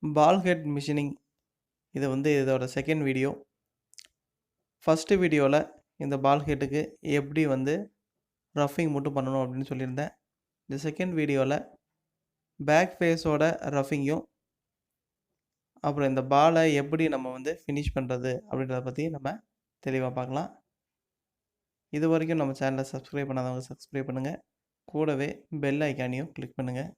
பால் head machining இது வந்து இதோட செகண்ட் வீடியோ. ஃபஸ்ட்டு வீடியோவில் இந்த பால் ஹெட்டுக்கு எப்படி வந்து ரஃபிங் மட்டும் பண்ணணும் அப்படின்னு சொல்லியிருந்தேன். இந்த செகண்ட் வீடியோவில் பேக் ஃபேஸோட ரஃபிங்கும் அப்புறம் இந்த பாலை எப்படி நம்ம வந்து ஃபினிஷ் பண்ணுறது அப்படின்றத பற்றி நம்ம தெளிவாக பார்க்கலாம். இது வரைக்கும் நம்ம சேனலை சப்ஸ்கிரைப் பண்ணாதவங்க சப்ஸ்கிரைப் பண்ணுங்கள். கூடவே பெல் ஐக்கானையும் கிளிக் பண்ணுங்கள்.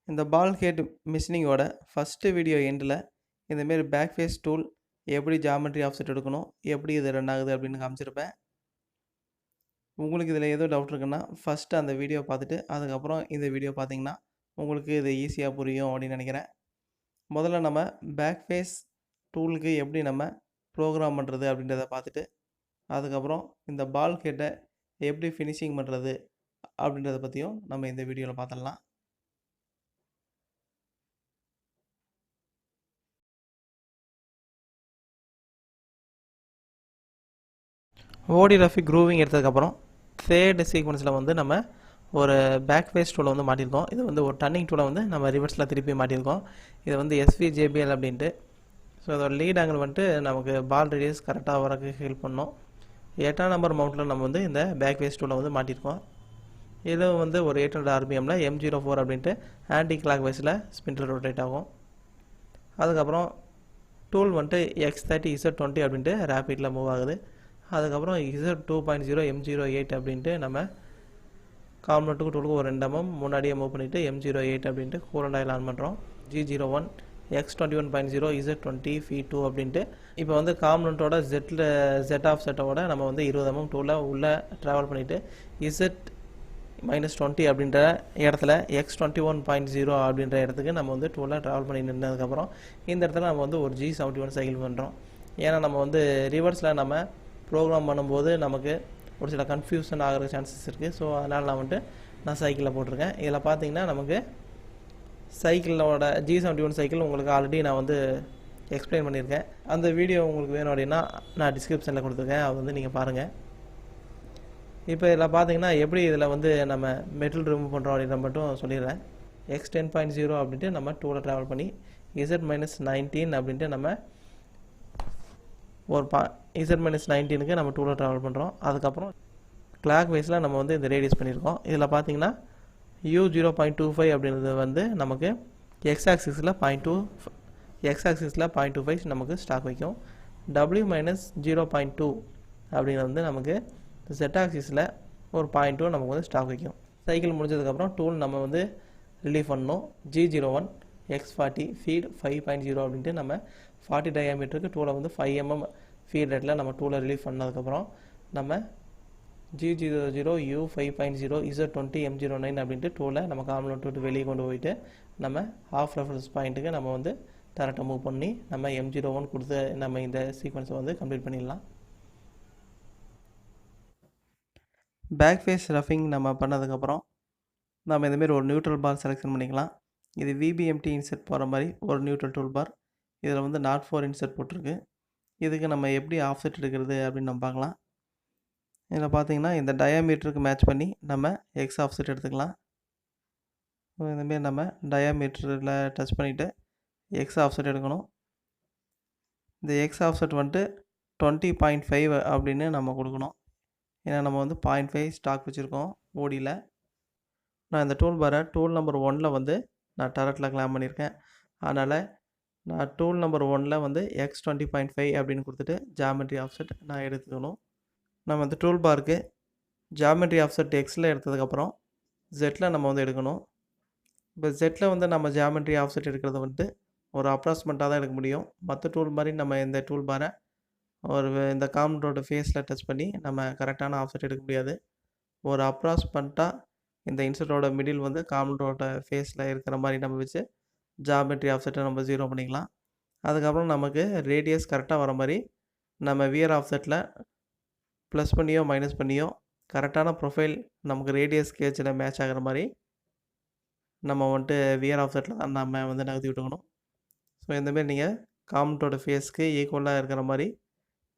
இந்த பால் ஹெட் மிஷினிங்கோட ஃபஸ்ட்டு வீடியோ எண்டில் இந்தமாரி பேக் ஃபேஸ் டூல் எப்படி ஜாமெட்ரி ஆஃப்செட் எடுக்கணும், எப்படி இது ரன் ஆகுது அப்படின்னு காமிச்சிருப்பேன். உங்களுக்கு இதில் ஏதோ டவுட் இருக்குன்னா ஃபஸ்ட்டு அந்த வீடியோ பார்த்துட்டு அதுக்கப்புறம் இந்த வீடியோ பார்த்தீங்கன்னா உங்களுக்கு இது ஈஸியாக புரியும் அப்படின்னு நினைக்கிறேன். முதல்ல நம்ம பேக் ஃபேஸ் டூலுக்கு எப்படி நம்ம ப்ரோக்ராம் பண்ணுறது அப்படின்றத பார்த்துட்டு அதுக்கப்புறம் இந்த பால் ஹெட்டை எப்படி ஃபினிஷிங் பண்ணுறது அப்படின்றத பற்றியும் நம்ம இந்த வீடியோவில் பார்த்துடலாம். ஓடி ரஃபி க்ரூவிங் எடுத்ததுக்கப்புறம் தேர்ட் சீக்வன்ஸில் வந்து நம்ம ஒரு பேக் ஃபேஸ் டூலை வந்து மாட்டியிருக்கோம். இது வந்து ஒரு டர்னிங் டூலை வந்து நம்ம ரிவர்ஸில் திருப்பி மாட்டியிருக்கோம். இது வந்து SVJBL அப்படின்ட்டு. ஸோ அதோட லீட் ஆங்கிள் வந்துட்டு நமக்கு பால் ரேடியஸ் கரெக்டாக வரக்கு ஹெல்ப் பண்ணோம். 8ஆம் நம்பர் மவுண்ட்டில் நம்ம வந்து இந்த பேக் ஃபேஸ் டூலை வந்து மாட்டியிருக்கோம். இதில் வந்து ஒரு 800 RPMல M04 அப்படின்ட்டு ஆன்டி கிளாக் வைஸில் ஸ்பிண்டில் ரொட்டேட் ஆகும். அதுக்கப்புறம் டூல் வந்துட்டு X30 Z20 அப்படின்ட்டு ரேப்பிடில் மூவ் ஆகுது. அதுக்கப்புறம் Z2.0 M08 அப்படின்ட்டு நம்ம காம்பனண்ட்டுக்கு டூலுக்கு ஒரு 2 mm முன்னாடியே மூவ் பண்ணிவிட்டு M08 அப்படின்ட்டு கூலண்ட் ஆயில் ஆன் பண்ணுறோம். G01 X21.0 Z20 F2 அப்படின்ட்டு இப்போ வந்து காம்பனண்ட்டோட Z ஆஃப் செட்டோட நம்ம வந்து 20 mm டூலை உள்ளே ட்ராவல் பண்ணிவிட்டு Z-20 அப்படின்ற இடத்துல X21.0 அப்படின்ற இடத்துக்கு நம்ம வந்து டூலை ட்ராவல் பண்ணி நின்றதுக்கப்புறம் இந்த இடத்துல நம்ம வந்து ஒரு G71 சைக்கிள் பண்ணுறோம். ஏன்னா நம்ம வந்து ரிவர்ஸில் நம்ம ப்ரோக்ராம் பண்ணும்போது நமக்கு ஒரு சில கன்ஃபியூஷன் ஆகிற சான்சஸ் இருக்குது. ஸோ அதனால் நான் சைக்கிளில் போட்டிருக்கேன். இதில் பார்த்தீங்கன்னா நமக்கு சைக்கிளோட G71 சைக்கிள் உங்களுக்கு ஆல்ரெடி நான் வந்து எக்ஸ்பிளைன் பண்ணியிருக்கேன். அந்த வீடியோ உங்களுக்கு வேணும் அப்படின்னா நான் டிஸ்கிரிப்ஷனில் கொடுத்துருக்கேன், அது வந்து நீங்கள் பாருங்கள். இப்போ இதில் பார்த்தீங்கன்னா எப்படி இதில் வந்து நம்ம மெட்டல் ரிமூவ் பண்ணுறோம் அப்படின்ற மட்டும் சொல்லிடுறேன். X10.0 அப்படின்ட்டு நம்ம டூவில் ட்ராவல் பண்ணி Z-19 அப்படின்ட்டு நம்ம ஒரு Z-19க்கு நம்ம டூவில் ட்ராவல் பண்ணுறோம். அதுக்கப்புறம் கிளாக் வைஸில் நம்ம வந்து இந்த ரேடியஸ் பண்ணியிருக்கோம். இதில் பார்த்தீங்கன்னா U0.25 அப்படின்றது வந்து நமக்கு X ஆக்சிஸில் 0.25 நமக்கு ஸ்டாக் வைக்கும். W-0.2 அப்படிங்கிறது வந்து நமக்கு Z ஆக்சிஸில் ஒரு 0.2 நமக்கு வந்து ஸ்டாக் வைக்கும். சைக்கிள் முடிஞ்சதுக்கப்புறம் டூல் நம்ம வந்து ரிலீவ் பண்ணணும். G01 X40 ஃபீட் 5.0 அப்படின்ட்டு நம்ம 40 டயாமீட்டருக்கு டூலை வந்து 5 mm ஃபீட் ரேட்டில் நம்ம டூலை ரிலீவ் பண்ணதுக்கப்புறம் நம்ம G00 U 5.0 Z20 M09 அப்படின்ட்டு டூலை நம்ம காம்பனண்ட் விட்டு வெளியே கொண்டு போயிட்டு நம்ம ஹாஃப் ரெஃபரன்ஸ் பாயிண்ட்டுக்கு நம்ம வந்து டேரெக்டாக மூவ் பண்ணி நம்ம M01 கொடுத்து நம்ம இந்த சீக்வன்ஸை வந்து கம்ப்ளீட் பண்ணிடலாம். பேக் ஃபேஸ் ரஃபிங் நம்ம பண்ணதுக்கப்புறம் நம்ம இந்தமாரி ஒரு நியூட்ரல் பார் செலெக்ஷன் பண்ணிக்கலாம். இது VBMT இன்செர்ட் போகிற மாதிரி ஒரு நியூட்ரல் டூல் பார். இதில் வந்து நாட் 4 இன்செர்ட் போட்டிருக்கு. இதுக்கு நம்ம எப்படி ஆஃப்செட் எடுக்கிறது அப்படின்னு நம்ம பார்க்கலாம். இதில் பார்த்தீங்கன்னா இந்த டயாமீட்டருக்கு மேட்ச் பண்ணி நம்ம X ஆஃப்செட் எடுத்துக்கலாம். இந்தமாரி நம்ம டயாமீட்டரில் டச் பண்ணிவிட்டு X ஆஃப்செட் எடுக்கணும். இந்த X ஆஃப்செட் வந்துட்டு 20.5 அப்படின்னு நம்ம கொடுக்கணும். ஏன்னா நம்ம வந்து 0.5 ஸ்டாக் வச்சுருக்கோம் ஓடியில். நான் இந்த டூல் பாரை டூல் நம்பர் 1 வந்து நான் டரட்டில் கிளாம் பண்ணியிருக்கேன். அதனால் நான் டூல் நம்பர் 1 வந்து X20.5 அப்படின்னு கொடுத்துட்டு ஜாமெட்ரி ஆஃப்செட் நான் எடுத்துக்கணும். நம்ம இந்த டூல் பாருக்கு ஜாமெட்ரி ஆஃப்செட் Xயில் எடுத்ததுக்கப்புறம் Zயில் நம்ம வந்து எடுக்கணும். இப்போ Zயில் வந்து நம்ம ஜாமெட்ரி ஆஃப்செட் எடுக்கிறத வந்துட்டு ஒரு அப்ராக்சிமேட்டாக தான் எடுக்க முடியும். மற்ற டூல் மாதிரி நம்ம இந்த டூல் பாரை இந்த காம்பனண்ட்டோட ஃபேஸில் டச் பண்ணி நம்ம கரெக்டான ஆஃப்செட் எடுக்க முடியாது. ஒரு அப்ராக்சிமேட்டாக இந்த இன்செர்ட்டோட மிடில் வந்து காம்பனண்ட்டோட ஃபேஸில் இருக்கிற மாதிரி நம்ம வச்சு ஜாமெட்ரி ஆஃப்செட்டை நம்ம 0 பண்ணிக்கலாம். அதுக்கப்புறம் நமக்கு ரேடியஸ் கரெக்டாக வர மாதிரி நம்ம வியர் ஆஃப்செட்டில் ப்ளஸ் பண்ணியோ மைனஸ் பண்ணியோ கரெக்டான ப்ரொஃபைல் நமக்கு ரேடியஸ் கேஜில் மேட்ச் ஆகிற மாதிரி நம்ம வந்துட்டு வியர் ஆஃப்செட்டில் தான் நம்ம வந்து நகர்த்தி விட்டுக்கணும். ஸோ இந்தமாரி நீங்கள் காம்பனண்ட்டோட ஃபேஸ்க்கு ஈக்குவலாக இருக்கிற மாதிரி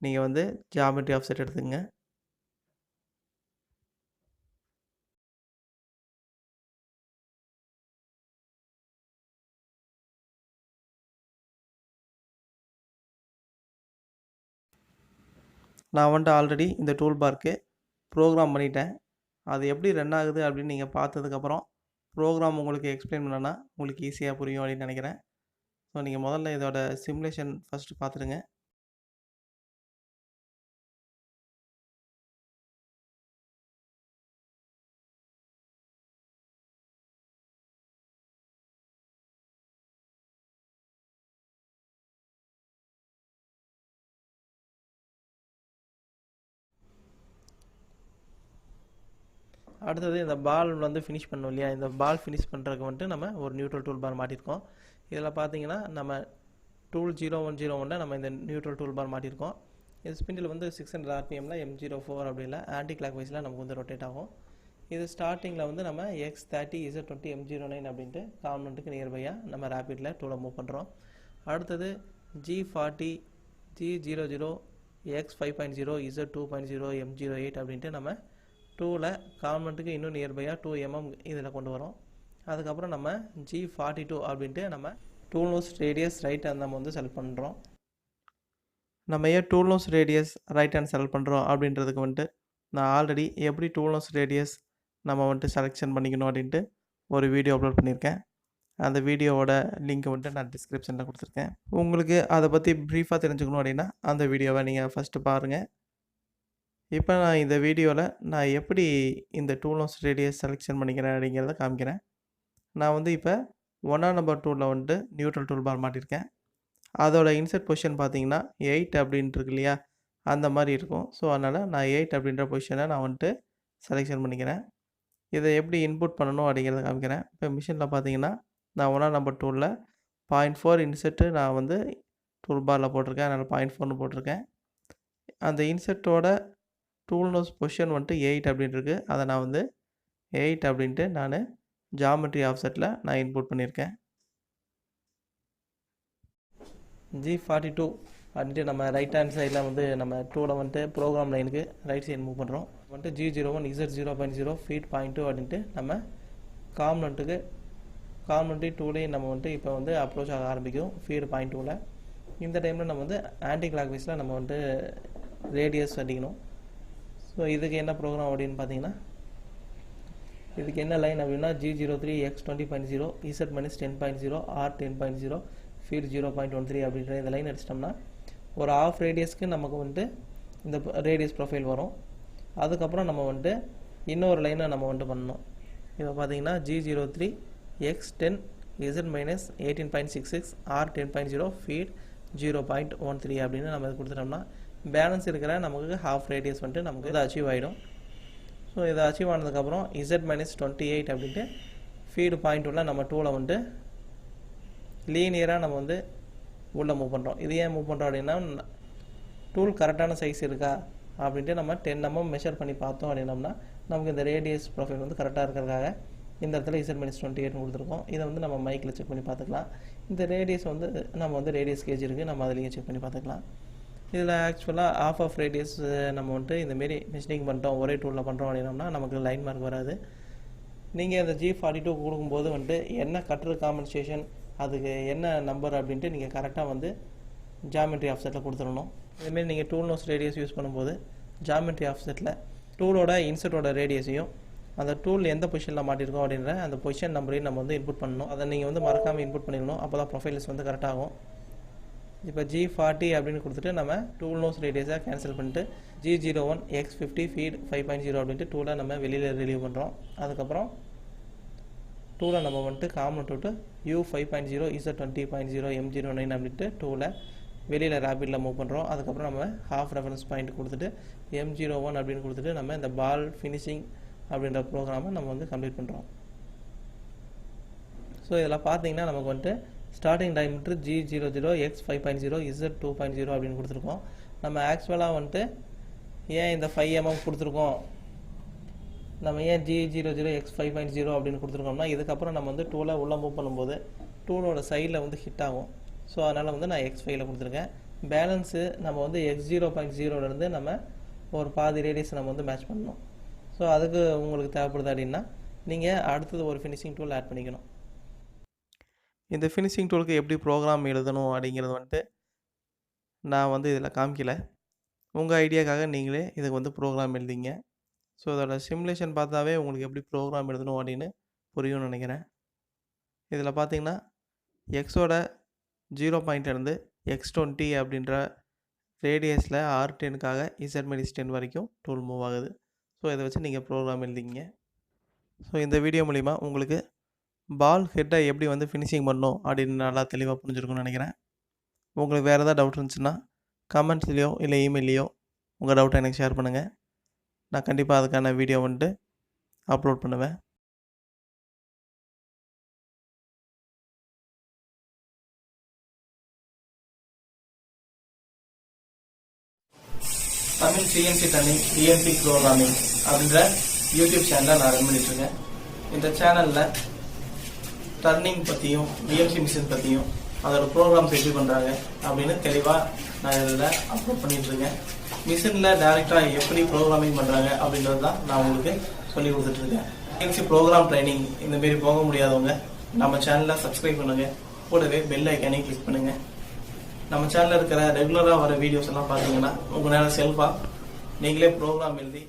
நீங்கள் வந்து ஜாமெட்ரி ஆஃப்செட் எடுத்துக்கங்க. நான் வந்துட்டு ஆல்ரெடி இந்த டூல் பார்க்கு ப்ரோக்ராம் பண்ணிட்டேன். அது எப்படி ரன் ஆகுது அப்படின்னு நீங்கள் பார்த்ததுக்கப்புறம் ப்ரோக்ராம் உங்களுக்கு எக்ஸ்பிளைன் பண்ணேன்னா உங்களுக்கு ஈஸியாக புரியும் அப்படின்னு நினைக்கிறேன். ஸோ நீங்கள் முதல்ல இதோட சிமுலேஷன் ஃபஸ்ட்டு பார்த்துடுங்க. அடுத்தது இந்த பால் வந்து ஃபினிஷ் பண்ணோம் இல்லையா, இந்த பால் ஃபினிஷ் பண்ணுறதுக்கு வந்துட்டு நம்ம ஒரு நியூட்ரல் டூல் பார் மாட்டியிருக்கோம். இதில் பார்த்தீங்கன்னா நம்ம டூல் 0101 நம்ம இந்த நியூட்ரல் டூல் பார் மாட்டியிருக்கோம். இது ஸ்பிண்டில் வந்து 600 RPMல M04 அப்படி இல்லை ஆன்டி கிளாக் வைஸில் நமக்கு வந்து ரொட்டேட் ஆகும். இது ஸ்டார்டிங்கில் வந்து நம்ம X30 Z20 M09 அப்படின்ட்டு காம்பனண்ட்டுக்கு நியர்பையாக நம்ம ரேபிடில் டூலை மூவ் பண்ணுறோம். அடுத்தது G40 G00 X5.0 Z2.0 M08 அப்படின்ட்டு நம்ம டூவில் காம்பனண்ட்டுக்கு இன்னும் நியர்பையாக 2 mm இதில் கொண்டு வரோம். அதுக்கப்புறம் நம்ம G42 அப்படின்ட்டு நம்ம tool nose radius right hand நம்ம வந்து செலக்ட் பண்ணுறோம். நம்ம ஏன் tool nose radius right hand select பண்ணுறோம் அப்படின்றதுக்கு வந்துட்டு நான் ஆல்ரெடி எப்படி டூல் நோஸ் ரேடியஸ் நம்ம வந்துட்டு செலெக்ஷன் பண்ணிக்கணும் அப்படின்ட்டு ஒரு வீடியோ அப்லோட் பண்ணியிருக்கேன். அந்த வீடியோவோட லிங்க் வந்துட்டு நான் டிஸ்கிரிப்ஷனில் கொடுத்துருக்கேன். உங்களுக்கு அதை பற்றி ப்ரீஃபாக தெரிஞ்சுக்கணும் அப்படின்னா அந்த வீடியோவை நீங்கள் ஃபஸ்ட்டு பாருங்கள். இப்போ நான் இந்த வீடியோவில் நான் எப்படி இந்த டூல் நோஸ் ரேடியஸ் செலெக்ஷன் பண்ணிக்கிறேன் அப்படிங்கிறத காமிக்கிறேன். நான் வந்து இப்போ 1ஆம் நம்பர் டூலில் வந்துட்டு நியூட்ரல் டூல் பார் மாட்டியிருக்கேன். அதோட இன்சர்ட் பொசிஷன் பார்த்தீங்கன்னா 8 அப்படின்ட்டு இருக்கு இல்லையா, அந்த மாதிரி இருக்கும். ஸோ அதனால் நான் 8 அப்படின்ற பொசிஷனை நான் வந்துட்டு செலெக்ஷன் பண்ணிக்கிறேன். இதை எப்படி இன்புட் பண்ணணும் அப்படிங்கிறத காமிக்கிறேன். இப்போ மிஷினில் பார்த்தீங்கன்னா நான் 1ஆம் நம்பர் டூலில் 0.4 இன்செர்ட்டு நான் வந்து டூல் பாரில் போட்டிருக்கேன். அதனால் 0.4ன்னு போட்டிருக்கேன். அந்த இன்செர்ட்டோட டூல் நோஸ் பொசிஷன் வந்துட்டு 8 அப்படின்ட்டு இருக்குது. அதை நான் வந்து 8 அப்படின்ட்டு நான் ஜாமெட்ரி ஆஃப்செட்டில் நான் இன்புட் பண்ணியிருக்கேன். G42 அப்படின்ட்டு நம்ம ரைட் ஹேண்ட் சைடில் வந்து நம்ம டூலை வந்துட்டு ப்ரோக்ராம் லைனுக்கு ரைட் சைடு மூவ் பண்ணுறோம். வந்துட்டு G01 Z0.0 ஃபீட் 0.2 அப்படின்ட்டு நம்ம காம்பனண்ட்டு டூலையும் நம்ம வந்துட்டு இப்போ வந்து அப்ரோச் ஆக ஆரம்பிக்கும் ஃபீடு 0.2ல். இந்த டைமில் நம்ம வந்து ஆன்டி கிளாக் வைஸில் நம்ம வந்துட்டு ரேடியஸ் அடிக்கணும். ஸோ இதுக்கு என்ன ப்ரோக்ராம் அப்படின்னு பார்த்தீங்கன்னா இதுக்கு என்ன லைன் அப்படின்னா G03 X20.0 Z-10.0 R10.0 feet 0.13 அப்படின்ற இந்த லைன் அடிச்சிட்டோம்னா ஒரு ஆஃப் ரேடியஸ்க்கு நமக்கு வந்துட்டு இந்த ரேடியஸ் ப்ரொஃபைல் வரும். அதுக்கப்புறம் நம்ம வந்துட்டு இன்னொரு லைனை நம்ம வந்துட்டு பண்ணணும். இப்போ பார்த்தீங்கன்னா G03 X10 Z-18.66 R10.0 feet 0.13 அப்படின்னு நம்ம கொடுத்துட்டோம்னா பேலன்ஸ் இருக்கிற நமக்கு ஹாஃப் ரேடியஸ் வந்துட்டு நமக்கு இதை அச்சீவ் ஆகிடும். ஸோ இதை அச்சீவ் ஆனதுக்கப்புறம் Z-28 அப்படின்ட்டு ஃபீடு 0.2ல் நம்ம டூலை வந்துட்டு லீனியராக நம்ம வந்து உள்ளே மூவ் பண்ணுறோம். இது ஏன் மூவ் பண்ணுறோம் அப்படின்னா டூல் கரெக்டான சைஸ் இருக்கா அப்படின்ட்டு நம்ம 10 mm மெஷர் பண்ணி பார்த்தோம் அப்படின்னோம்னா நமக்கு இந்த ரேடியஸ் ப்ரொஃபைல் வந்து கரெக்டாக இருக்கிறதுக்காக இந்த இடத்துல Z-28 கொடுத்துருக்கோம். இதை வந்து நம்ம மைக்கில் செக் பண்ணி பார்த்துக்கலாம். இந்த ரேடியஸ் வந்து நம்ம வந்து ரேடியஸ் கேஜ் இருக்குது, நம்ம அதுலேயும் செக் பண்ணி பார்த்துக்கலாம். இதில் ஆக்சுவலாக ஆஃப் ரேடியஸ் நம்ம வந்துட்டு இந்தமாரி மிஸ்டேக் பண்ணிட்டோம் ஒரே டூலில் பண்ணுறோம் அப்படின்னோம்னா நமக்கு லைன் மார்க் வராது. நீங்கள் அந்த G42 கொடுக்கும்போது வந்துட்டு என்ன கட்டர் காம்பன்சேஷன் அதுக்கு என்ன நம்பர் அப்படின்ட்டு நீங்கள் கரெக்டாக வந்து ஜாமெட்ரி ஆஃப்செட்டில் கொடுத்துடணும். இதுமாரி நீங்கள் டூல் நோஸ் ரேடியஸ் யூஸ் பண்ணும்போது ஜாமெட்ரி ஆஃப்செட்டில் டூலோட இன்செர்ட்டோட ரேடியஸையும் அந்த டூல் எந்த பொசிஷனில் மாட்டிருக்கோம் அப்படின்ற அந்த பொசிஷன் நம்பரையும் நம்ம வந்து இன்புட் பண்ணணும். அதை நீங்கள் வந்து மறக்காமல் இன்புட் பண்ணிடணும். அப்போ தான் ப்ரொஃபைல்ஸ் வந்து கரெக்டாகும். இப்போ G40 அப்படின்னு கொடுத்துட்டு நம்ம டூல் நோஸ் ரேடியஸாக கேன்சல் பண்ணிட்டு G01 X50 ஃபீட் 5.0 அப்படின்ட்டு டூலை நம்ம வெளியில் ரிலீவ் பண்ணுறோம். அதுக்கப்புறம் டூலை நம்ம வந்துட்டு காம்பனண்ட் விட்டு U5.0 Z20.0 M09 அப்படின்ட்டு டூலை வெளியில் ரேபிடில் மூவ் பண்ணுறோம். அதுக்கப்புறம் நம்ம ஹாஃப் ரெஃபரன்ஸ் பாயிண்ட் கொடுத்துட்டு M01 அப்படின்னு கொடுத்துட்டு நம்ம இந்த பால் ஃபினிஷிங் அப்படின்ற ப்ரோக்ராமை நம்ம வந்து கம்ப்ளீட் பண்ணுறோம். ஸோ இதில் பார்த்தீங்கன்னா நமக்கு வந்துட்டு ஸ்டார்டிங் டைமெட்ரு G00 X5.0 Z2.0 அப்படின்னு கொடுத்துருக்கோம். நம்ம ஆக்சுவலாக வந்துட்டு ஏன் இந்த 5 mm கொடுத்துருக்கோம், நம்ம ஏன் G00 X5.0 அப்படின்னு கொடுத்துருக்கோம்னா இதுக்கப்புறம் நம்ம வந்து டூலை உள்ளே மூவ் பண்ணும்போது டூலோட சைடில் வந்து ஹிட் ஆகும். ஸோ அதனால் வந்து நான் X5ல் கொடுத்துருக்கேன். பேலன்ஸு நம்ம வந்து X0.0லேருந்து நம்ம ஒரு பாதி ரேடியஸ் நம்ம வந்து மேட்ச் பண்ணணும். ஸோ அதுக்கு உங்களுக்கு தேவைப்படுது அப்படின்னா நீங்கள் அடுத்தது ஒரு ஃபினிஷிங் டூல் ஆட் பண்ணிக்கணும். இந்த ஃபினிஷிங் டூலுக்கு எப்படி ப்ரோக்ராம் எழுதணும் அப்படிங்கிறது வந்துட்டு நான் வந்து இதில் காமிக்கல. உங்கள் ஐடியாக்காக நீங்களே இதுக்கு வந்து ப்ரோக்ராம் எழுதிங்க. ஸோ இதோட சிமுலேஷன் பார்த்தாவே உங்களுக்கு எப்படி ப்ரோக்ராம் எழுதணும் அப்படின்னு புரியும்னு நினைக்கிறேன். இதில் பார்த்தீங்கன்னா எக்ஸோட 0 பாயிண்ட்லேருந்து X20 அப்படின்ற ரேடியஸில் R10க்காக Z-10 வரைக்கும் டூல் மூவ் ஆகுது. ஸோ இதை வச்சு நீங்கள் ப்ரோக்ராம் எழுதிங்க. ஸோ இந்த வீடியோ மூலிமா உங்களுக்கு பால் ஹெட்டை எப்படி வந்து ஃபினிஷிங் பண்ணணும் அப்படின்னு நல்லா தெளிவாக புரிஞ்சிருக்கும்னு நினைக்கிறேன். உங்களுக்கு வேறு ஏதாவது டவுட் இருந்துச்சுன்னா கமெண்ட்ஸ்லேயோ இல்லை இமெயிலையோ உங்கள் டவுட்டை எனக்கு ஷேர் பண்ணுங்கள். நான் கண்டிப்பாக அதுக்கான வீடியோ வந்துட்டு அப்லோட் பண்ணுவேன். Tamil CNC turning CNC programming அப்படின்ற யூடியூப் சேனலை நான் ரன் பண்ணிட்டுருக்கேன். இந்த சேனலில் டர்னிங் பற்றியும் BMC மிஷின் பற்றியும் அதோட ப்ரோக்ராம்ஸ் எப்படி பண்ணுறாங்க அப்படின்னு தெளிவாக நான் இதில் அப்லோட் பண்ணிகிட்ருக்கேன். மிஷினில் டேரெக்டாக எப்படி ப்ரோக்ராமிங் பண்ணுறாங்க அப்படின்றது தான் நான் உங்களுக்கு சொல்லி கொடுத்துட்ருக்கேன். CNC ப்ரோக்ராம் ட்ரைனிங் இந்தமாரி போக முடியாதவங்க நம்ம சேனலை சப்ஸ்கிரைப் பண்ணுங்கள். கூடவே பெல் ஐக்கானையும் கிளிக் பண்ணுங்கள். நம்ம சேனலில் இருக்கிற ரெகுலராக வர வீடியோஸ் எல்லாம் பார்த்தீங்கன்னா உங்களால் செல்ஃபாக நீங்களே ப்ரோக்ராம் எழுதி